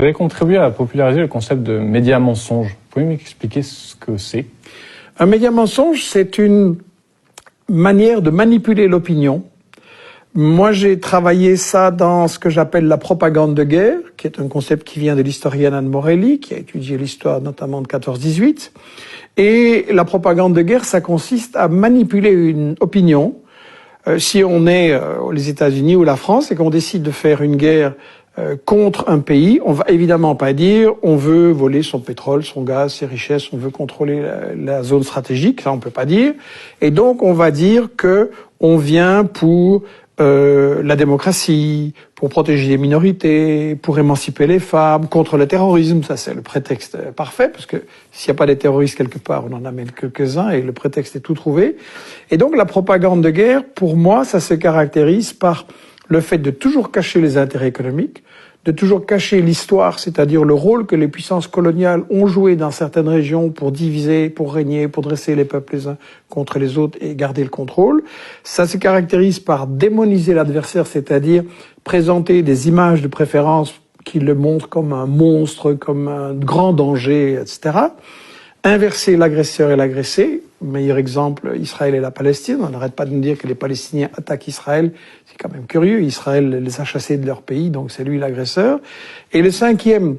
Vous avez contribué à populariser le concept de média mensonge. Vous pouvez m'expliquer ce que c'est? Un média mensonge, c'est une manière de manipuler l'opinion. Moi, j'ai travaillé ça dans ce que j'appelle la propagande de guerre, qui est un concept qui vient de l'historienne Anne Morelli, qui a étudié l'histoire notamment de 14-18. Et la propagande de guerre, ça consiste à manipuler une opinion. Si on est les États-Unis ou la France et qu'on décide de faire une guerre contre un pays, on va évidemment pas dire on veut voler son pétrole, son gaz, ses richesses, on veut contrôler la zone stratégique, ça on peut pas dire. Et donc on va dire que on vient pour la démocratie, pour protéger les minorités, pour émanciper les femmes, contre le terrorisme. Ça, c'est le prétexte parfait, parce que s'il n'y a pas des terroristes quelque part, on en amène quelques-uns et le prétexte est tout trouvé. Et donc, la propagande de guerre, pour moi, ça se caractérise par le fait de toujours cacher les intérêts économiques, de toujours cacher l'histoire, c'est-à-dire le rôle que les puissances coloniales ont joué dans certaines régions pour diviser, pour régner, pour dresser les peuples les uns contre les autres et garder le contrôle. Ça se caractérise par démoniser l'adversaire, c'est-à-dire présenter des images de préférence qui le montrent comme un monstre, comme un grand danger, etc. Inverser l'agresseur et l'agressé. Meilleur exemple, Israël et la Palestine. On n'arrête pas de nous dire que les Palestiniens attaquent Israël. C'est quand même curieux. Israël les a chassés de leur pays, donc c'est lui l'agresseur. Et le cinquième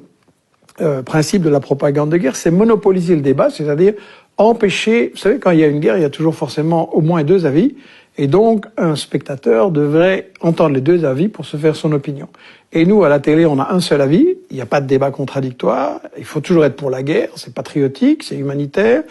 principe de la propagande de guerre, c'est monopoliser le débat, c'est-à-dire empêcher... Vous savez, quand il y a une guerre, il y a toujours forcément au moins deux avis. Et donc, un spectateur devrait entendre les deux avis pour se faire son opinion. Et nous, à la télé, on a un seul avis. Il n'y a pas de débat contradictoire. Il faut toujours être pour la guerre. C'est patriotique, c'est humanitaire.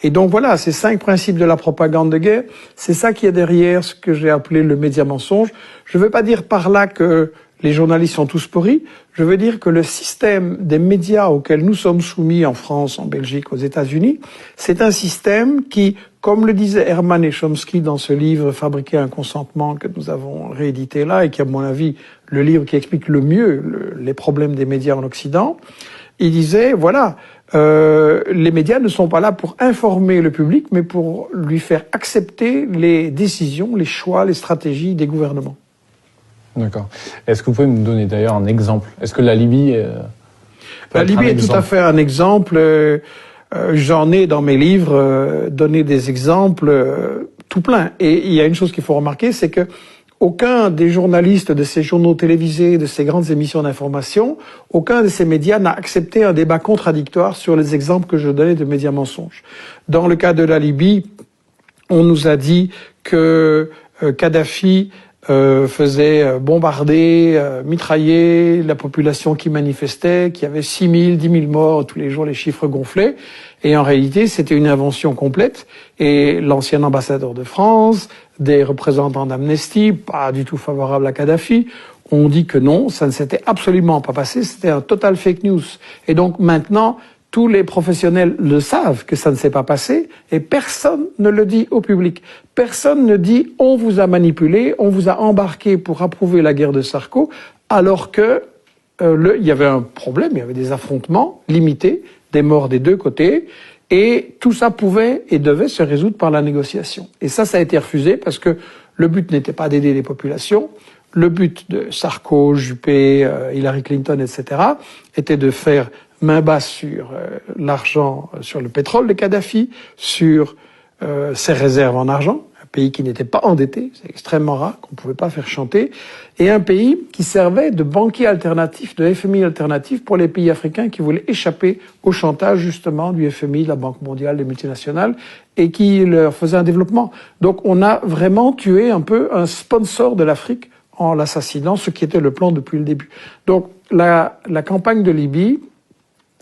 Et donc voilà, ces 5 principes de la propagande de guerre, c'est ça qui est derrière ce que j'ai appelé le média mensonge. Je ne veux pas dire par là que les journalistes sont tous pourris. Je veux dire que le système des médias auxquels nous sommes soumis en France, en Belgique, aux États-Unis, c'est un système qui, comme le disait Herman et Chomsky dans ce livre « Fabriquer un consentement » que nous avons réédité là et qui, à mon avis, le livre qui explique le mieux les problèmes des médias en Occident, il disait, voilà, les médias ne sont pas là pour informer le public, mais pour lui faire accepter les décisions, les choix, les stratégies des gouvernements. D'accord. Est-ce que vous pouvez me donner d'ailleurs un exemple? Est-ce que la Libye La Libye est tout à fait un exemple. J'en ai dans mes livres donné des exemples tout plein. Et il y a une chose qu'il faut remarquer, c'est que aucun des journalistes de ces journaux télévisés, de ces grandes émissions d'information, aucun de ces médias n'a accepté un débat contradictoire sur les exemples que je donnais de médias mensonges. Dans le cas de la Libye, on nous a dit que Kadhafi faisait bombarder, mitrailler la population qui manifestait, qu'il y avait 6 000, 10 000 morts, tous les jours les chiffres gonflaient. Et en réalité, c'était une invention complète. Et l'ancien ambassadeur de France, des représentants d'Amnesty, pas du tout favorables à Kadhafi, ont dit que non, ça ne s'était absolument pas passé, c'était un total fake news. Et donc maintenant, tous les professionnels le savent que ça ne s'est pas passé et personne ne le dit au public. Personne ne dit « on vous a manipulé, on vous a embarqué pour approuver la guerre de Sarko » alors que il y avait un problème, il y avait des affrontements limités, des morts des deux côtés et tout ça pouvait et devait se résoudre par la négociation. Et ça a été refusé parce que le but n'était pas d'aider les populations. Le but de Sarko, Juppé, Hillary Clinton, etc. était de faire main basse sur l'argent, sur le pétrole de Kadhafi, sur ses réserves en argent, un pays qui n'était pas endetté, c'est extrêmement rare, qu'on ne pouvait pas faire chanter, et un pays qui servait de banquier alternatif, de FMI alternatif pour les pays africains qui voulaient échapper au chantage justement du FMI, de la Banque mondiale, des multinationales, et qui leur faisait un développement. Donc on a vraiment tué un peu un sponsor de l'Afrique en l'assassinant, ce qui était le plan depuis le début. Donc la campagne de Libye,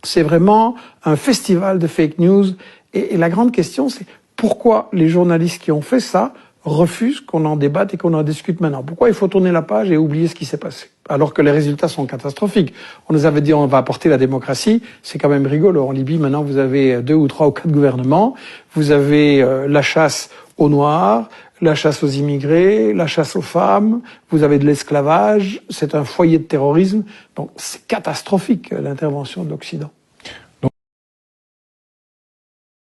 c'est vraiment un festival de fake news. Et la grande question, c'est pourquoi les journalistes qui ont fait ça refusent qu'on en débatte et qu'on en discute maintenant? Pourquoi il faut tourner la page et oublier ce qui s'est passé? Alors que les résultats sont catastrophiques. On nous avait dit on va apporter la démocratie. C'est quand même rigolo. En Libye, maintenant, vous avez 2 ou 3 ou 4 gouvernements. Vous avez la chasse aux Noirs, la chasse aux immigrés, la chasse aux femmes, vous avez de l'esclavage, c'est un foyer de terrorisme. Donc c'est catastrophique l'intervention de l'Occident.